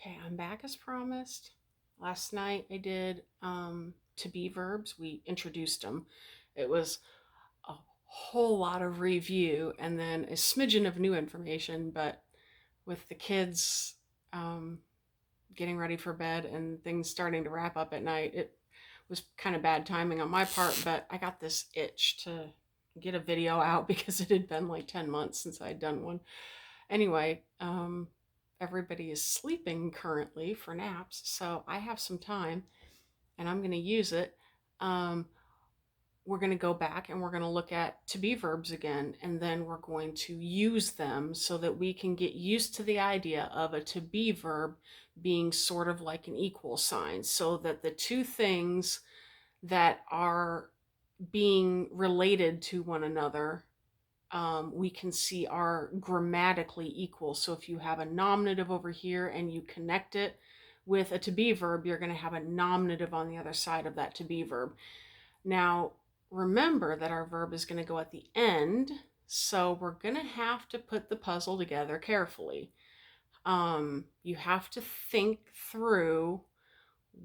Okay, I'm back as promised. Last night I did to be verbs. We introduced them. It was a whole lot of review and then a smidgen of new information, but with the kids um, getting ready for bed and things starting to wrap up at night, it was kind of bad timing on my part, but I got this itch to get a video out because it had been like 10 months since I'd done one. Anyway, everybody is sleeping currently for naps, so I have some time and I'm going to use it. Um, we're going to go back and we're going to look at to be verbs again, and then we're going to use them so that we can get used to the idea of a to be verb being sort of like an equal sign, so that the two things that are being related to one another we can see are grammatically equal. So if you have a nominative over here and you connect it with a to be verb, you're going to have a nominative on the other side of that to be verb. Now, remember that our verb is going to go at the end, so we're going to have to put the puzzle together carefully. You have to think through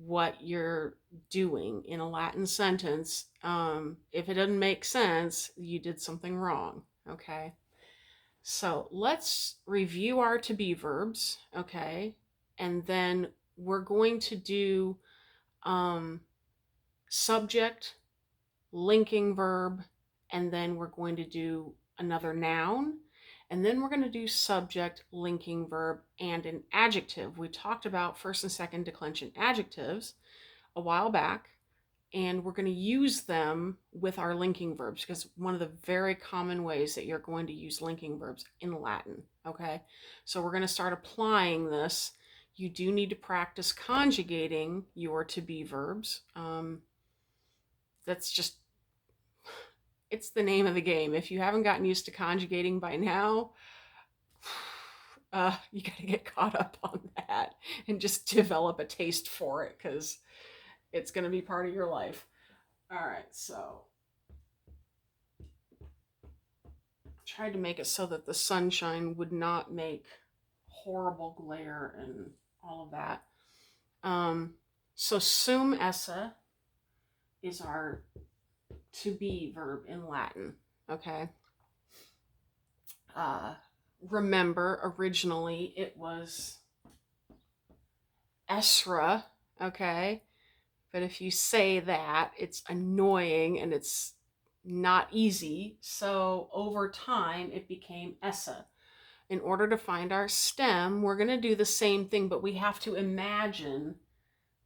what you're doing in a Latin sentence. If it doesn't make sense, you did something wrong. Okay. So let's review our to be verbs. Okay. And then we're going to do um, subject, linking verb, and then we're going to do another noun. And then we're going to do subject, linking verb, and an adjective. We talked about first and second declension adjectives a while back, and we're going to use them with our linking verbs, because one of the very common ways that you're going to use linking verbs in Latin. Okay, so we're going to start applying this. You do need to practice conjugating your to be verbs. That's just, it's the name of the game. If you haven't gotten used to conjugating by now, you got to get caught up on that and just develop a taste for it, because it's going to be part of your life. All right, so tried to make it so that the sunshine would not make horrible glare and all of that. So sum esse is our to be verb in Latin. Okay. Remember, originally it was esra. Okay. But if you say that, it's annoying and it's not easy. So over time, it became esse. In order to find our stem, we're going to do the same thing, but we have to imagine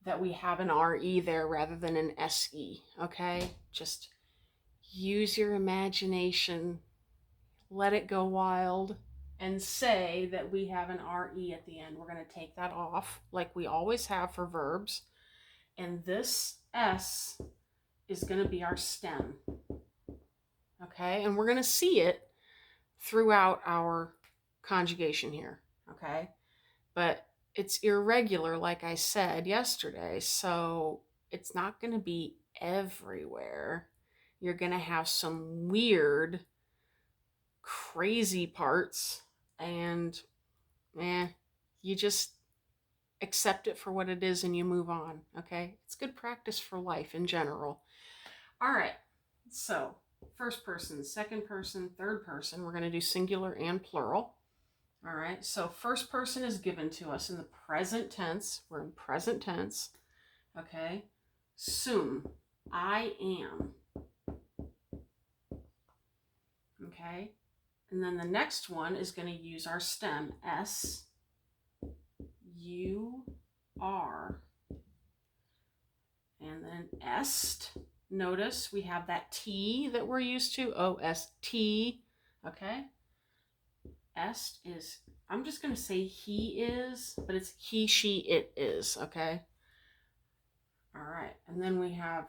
that we have an RE there rather than an SE. Okay? Just use your imagination, let it go wild, and say that we have an RE at the end. We're going to take that off like we always have for verbs. And this S is going to be our stem. Okay? And we're going to see it throughout our conjugation here. Okay? But it's irregular, like I said yesterday, so it's not going to be everywhere. You're going to have some weird, crazy parts, and you just accept it for what it is and you move on. Okay? It's good practice for life in general. All right. So, first person, second person, third person, we're going to do singular and plural. All right. So, first person is given to us in the present tense. We're in present tense. Okay. Sum, I am. Okay. And then the next one is going to use our stem, S, you are. And then est. Notice we have that T that we're used to. O-S-T. Okay. Est is, I'm just going to say he is, but it's he, she, it is. Okay. All right. And then we have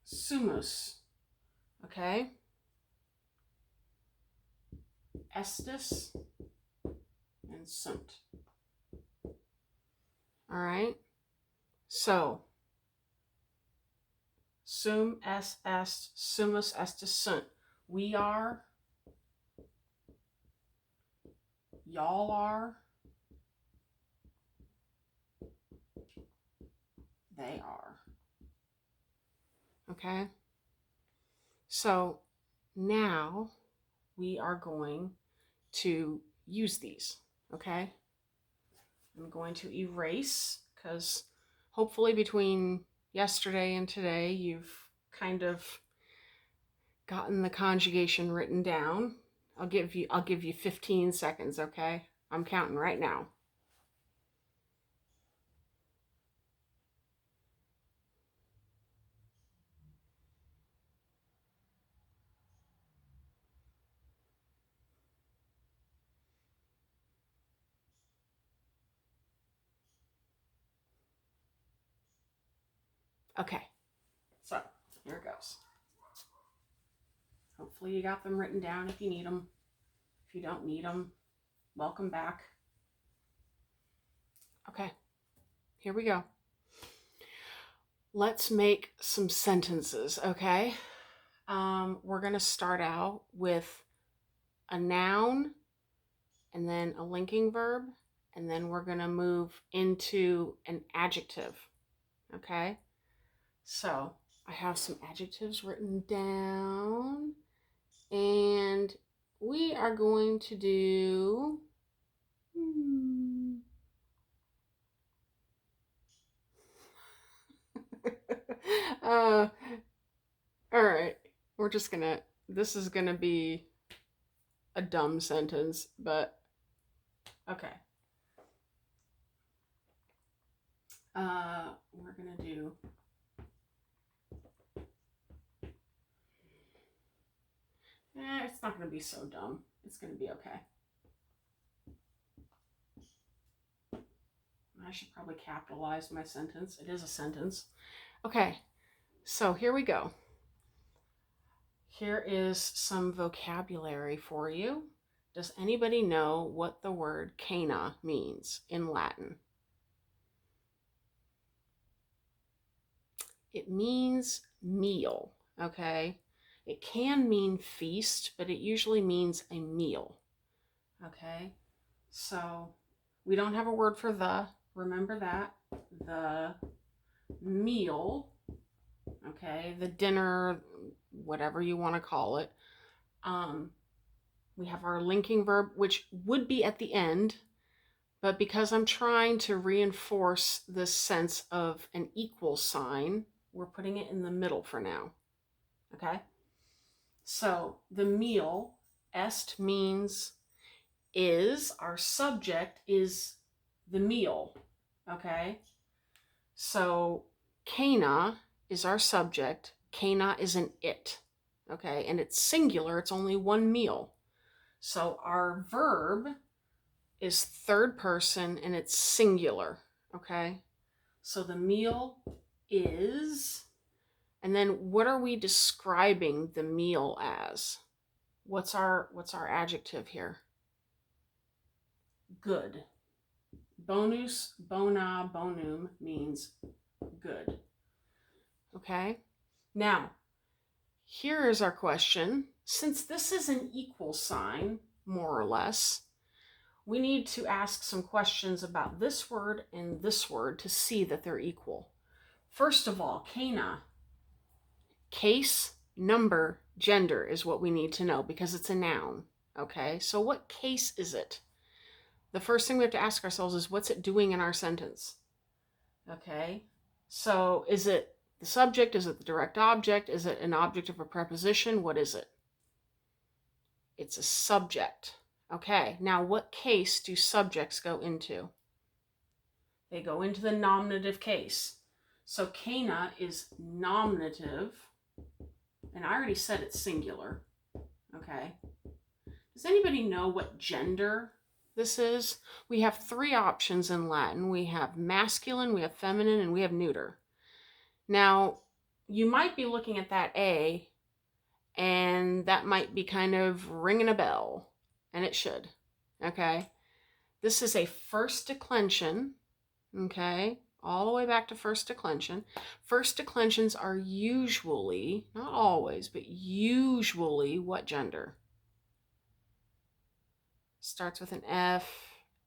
sumus. Okay. Estis and sunt. All right. So, sum, est, sumus, estis, sunt. We are, y'all are, they are. Okay? So now we are going to use these. Okay? I'm going to erase because hopefully between yesterday and today you've kind of gotten the conjugation written down. I'll give you 15 seconds, okay? I'm counting right now. Okay. So, here it goes. Hopefully you got them written down if you need them. If you don't need them, welcome back. Okay. Here we go. Let's make some sentences, okay? We're going to start out with a noun and then a linking verb, and then we're going to move into an adjective, okay? So I have some adjectives written down, and we are going to do all right, this is gonna be a dumb sentence, but okay. We're gonna do it's not gonna be so dumb. It's gonna be okay. I should probably capitalize my sentence. It is a sentence. Okay, so here we go. Here is some vocabulary for you. Does anybody know what the word cana means in Latin? It means meal, okay? It can mean feast, but it usually means a meal, okay? So we don't have a word for the, remember that. The meal, okay? The dinner, whatever you want to call it. We have our linking verb, which would be at the end, but because I'm trying to reinforce this sense of an equal sign, we're putting it in the middle for now. Okay? So the meal, est means is, our subject is the meal. Okay? So cana is our subject, cana is an it. Okay? And it's singular, it's only one meal. So our verb is third person and it's singular. Okay? So the meal is, and then what are we describing the meal as? What's our adjective here? Good. Bonus, bona, bonum means good. Okay? Now, here is our question. Since this is an equal sign, more or less, we need to ask some questions about this word and this word to see that they're equal. First of all, cana. Case, number, gender is what we need to know because it's a noun. Okay, so what case is it? The first thing we have to ask ourselves is what's it doing in our sentence? Okay, so is it the subject? Is it the direct object? Is it an object of a preposition? What is it? It's a subject. Okay, now what case do subjects go into? They go into the nominative case. So cana is nominative, and I already said it's singular. Okay. Does anybody know what gender this is? We have three options in Latin. We have masculine, we have feminine, and we have neuter. Now, you might be looking at that A, and that might be kind of ringing a bell, and it should. Okay. This is a first declension. Okay. All the way back to first declension. First declensions are usually, not always, but usually what gender? Starts with an F,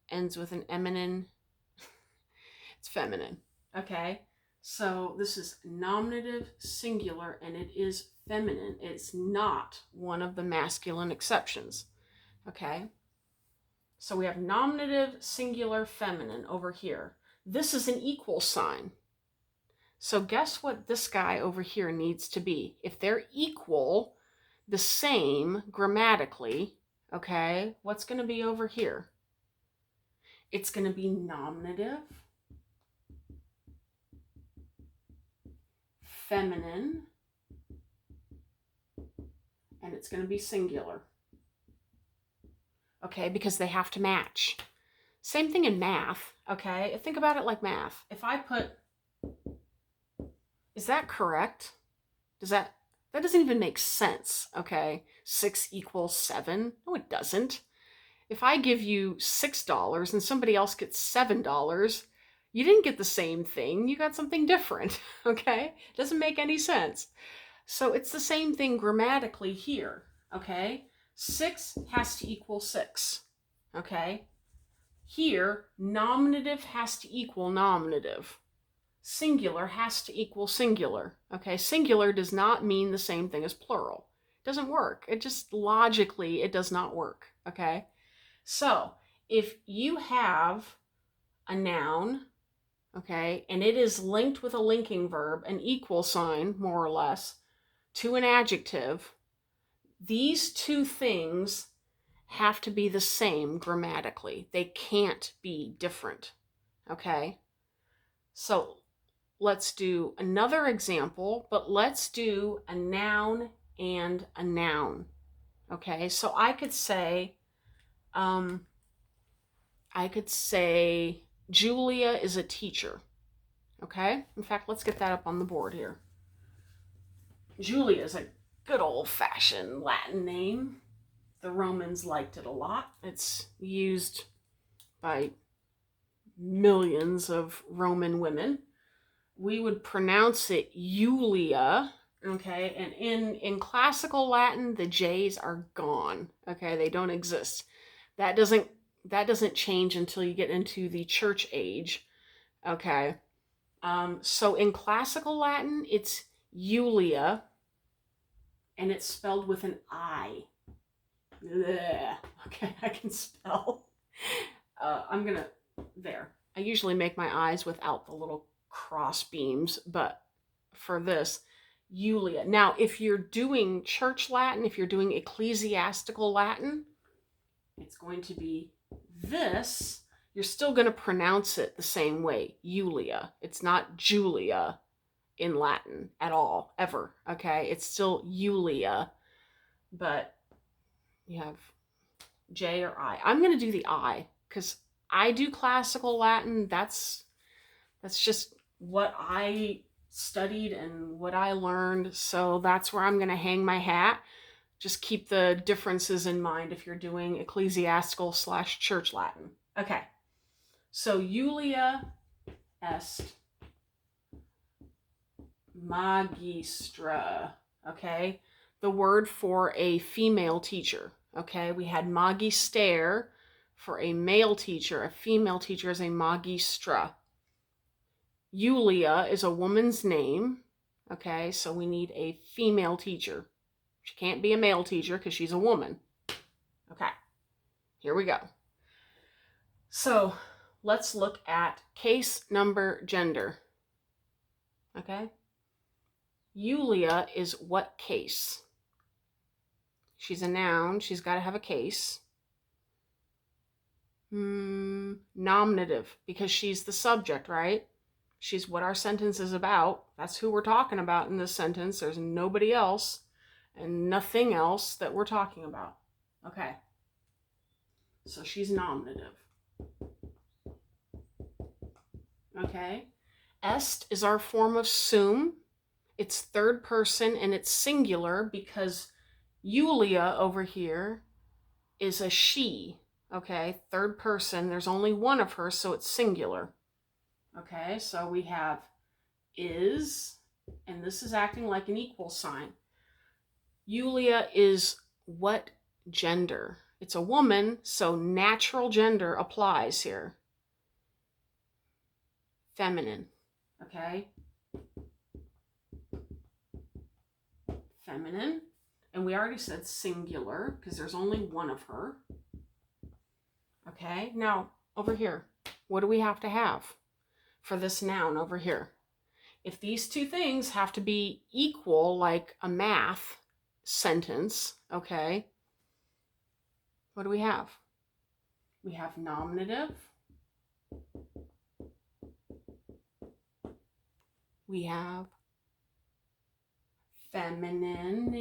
ends with an feminine. It's feminine. Okay. So this is nominative singular and it is feminine. It's not one of the masculine exceptions. Okay? So we have nominative singular feminine over here. This is an equal sign. So guess what this guy over here needs to be? If they're equal, the same grammatically, okay, what's going to be over here? It's going to be nominative, feminine, and it's going to be singular. Okay, because they have to match. Same thing in math, okay? Think about it like math. If I put, is that correct? That doesn't even make sense, okay? 6 equals 7? No, it doesn't. If I give you $6 and somebody else gets $7, you didn't get the same thing. You got something different, okay? Doesn't make any sense. So it's the same thing grammatically here, okay? 6 has to equal 6, okay? Here, nominative has to equal nominative. Singular has to equal singular, okay? Singular does not mean the same thing as plural. It doesn't work. It just logically, it does not work, okay? So if you have a noun, okay, and it is linked with a linking verb, an equal sign, more or less, to an adjective, these two things have to be the same grammatically. They can't be different, okay? So let's do another example, but let's do a noun and a noun, okay? So I could say, Julia is a teacher, okay? In fact, let's get that up on the board here. Julia is a good old-fashioned Latin name. The Romans liked it a lot. It's used by millions of Roman women. We would pronounce it Julia, okay? And in classical Latin, the J's are gone, okay? They don't exist. That doesn't change until you get into the church age, okay? So in classical Latin, it's Julia, and it's spelled with an I. Blech. Okay, I can spell. There. I usually make my eyes without the little cross beams, but for this, Julia. Now, if you're doing church Latin, if you're doing ecclesiastical Latin, it's going to be this. You're still going to pronounce it the same way, Julia. It's not Julia in Latin at all, ever, okay? It's still Julia, but you have J or I. I'm going to do the I, because I do classical Latin. That's just what I studied and what I learned, so that's where I'm going to hang my hat. Just keep the differences in mind if you're doing ecclesiastical / church Latin. Okay, so Julia est magistra, okay? The word for a female teacher, okay? We had magister for a male teacher. A female teacher is a magistra. Julia is a woman's name, okay? So we need a female teacher. She can't be a male teacher because she's a woman. Okay, here we go. So let's look at case number gender. Okay? Julia is what case? She's a noun. She's got to have a case. Nominative, because she's the subject, right? She's what our sentence is about. That's who we're talking about in this sentence. There's nobody else and nothing else that we're talking about. Okay. So she's nominative. Okay. Est is our form of sum. It's third person and it's singular because Julia over here is a she. Okay. Third person. There's only one of her, so it's singular. Okay. So we have is, and this is acting like an equal sign. Julia is what gender? It's a woman, so natural gender applies here. Feminine, okay? feminine. And we already said singular because there's only one of her. Okay, now over here, what do we have to have for this noun over here? If these two things have to be equal, like a math sentence, okay, what do we have? We have nominative. We have feminine,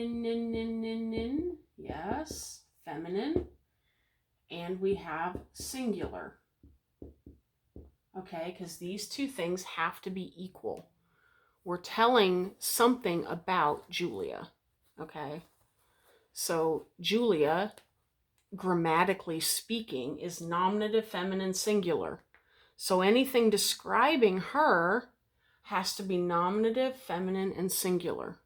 yes, feminine. And we have singular, okay, because these two things have to be equal. We're telling something about Julia, okay? So Julia, grammatically speaking, is nominative, feminine, singular. So anything describing her has to be nominative, feminine, and singular,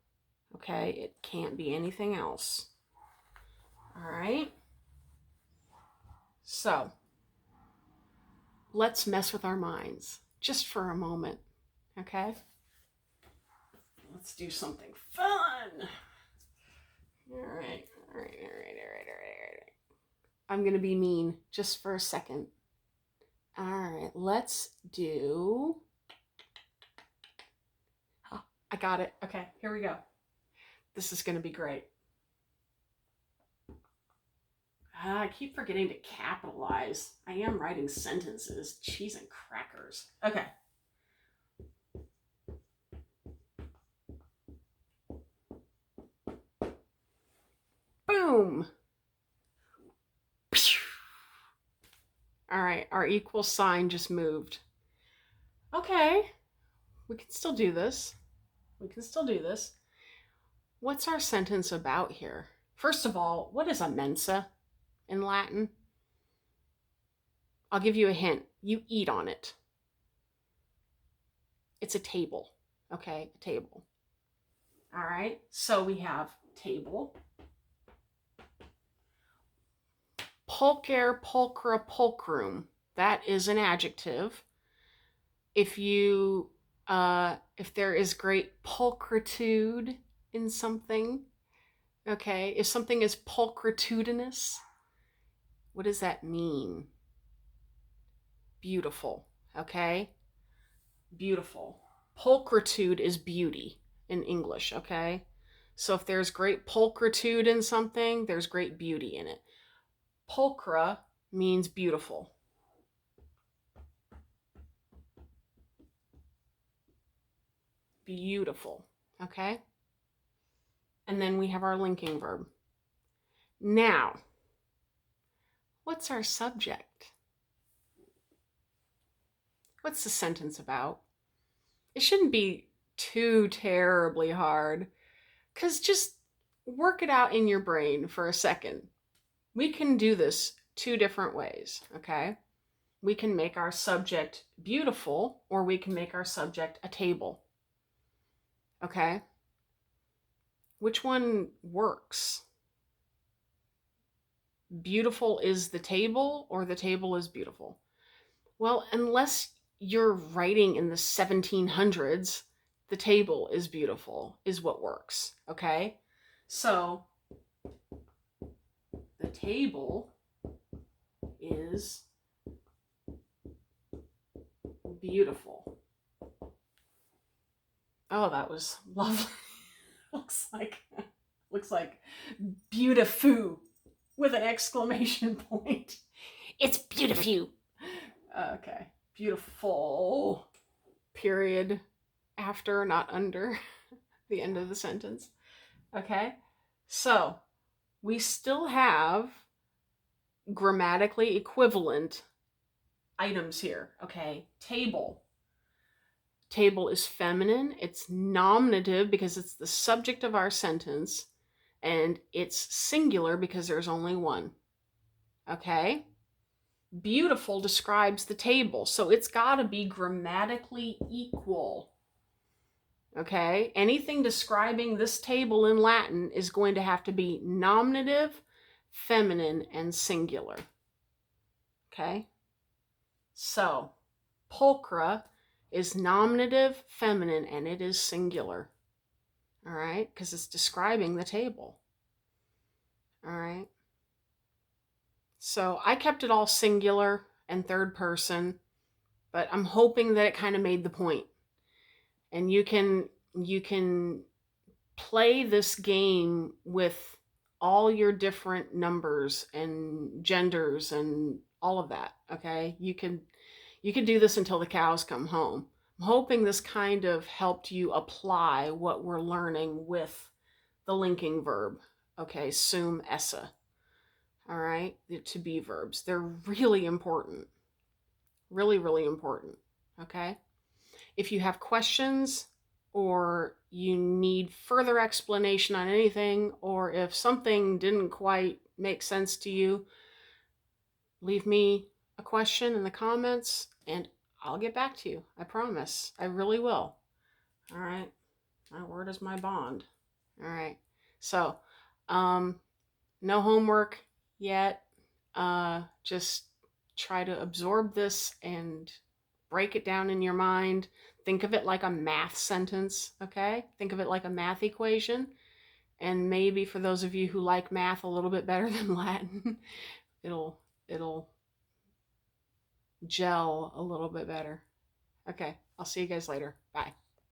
okay? It can't be anything else, all right? So let's mess with our minds just for a moment, okay? Let's do something fun. All right. I'm going to be mean just for a second. All right, let's do... Oh, I got it. Okay, here we go. This is going to be great. I keep forgetting to capitalize. I am writing sentences. Cheese and crackers. Okay. Boom. All right, our equal sign just moved. Okay, we can still do this. What's our sentence about here? First of all, what is a mensa in Latin? I'll give you a hint. You eat on it. It's a table, okay? A table. All right, so we have table. Pulcher, pulchra, pulchrum. That is an adjective. If there is great pulchritude in something, okay, if something is pulchritudinous, what does that mean? Beautiful, okay? Beautiful. Pulchritude is beauty in English, okay? So if there's great pulchritude in something, there's great beauty in it. Pulchra means beautiful. Beautiful, okay? And then we have our linking verb. Now, what's our subject? What's the sentence about? It shouldn't be too terribly hard, because just work it out in your brain for a second. We can do this two different ways, okay? We can make our subject beautiful, or we can make our subject a table, okay? Which one works? Beautiful is the table, or the table is beautiful? Well, unless you're writing in the 1700s, the table is beautiful, is what works, okay? So the table is beautiful. Oh, that was lovely. looks like beautiful with an exclamation point. It's beautiful. Okay, beautiful. Period after, not under the end of the sentence. Okay, so we still have grammatically equivalent items here. Okay, table. Table is feminine. It's nominative because it's the subject of our sentence, and it's singular because there's only one. Okay? Beautiful describes the table, so it's got to be grammatically equal. Okay? Anything describing this table in Latin is going to have to be nominative, feminine, and singular. Okay? So, pulchra is nominative, feminine, and it is singular. All right, because it's describing the table. All right. So I kept it all singular and third person, but I'm hoping that it kind of made the point. And you can play this game with all your different numbers and genders and all of that. Okay, you can do this until the cows come home. I'm hoping this kind of helped you apply what we're learning with the linking verb. Okay, sum esse. All right, the to be verbs. They're really important. Really, really important. Okay. If you have questions or you need further explanation on anything, or if something didn't quite make sense to you, leave me a question in the comments and I'll get back to you. I promise. I really will. All right. My word is my bond. All right. So, um, no homework yet. Just try to absorb this and break it down in your mind. Think of it like a math sentence, okay? Think of it like a math equation. And maybe for those of you who like math a little bit better than Latin, it'll gel a little bit better. Okay, I'll see you guys later. Bye.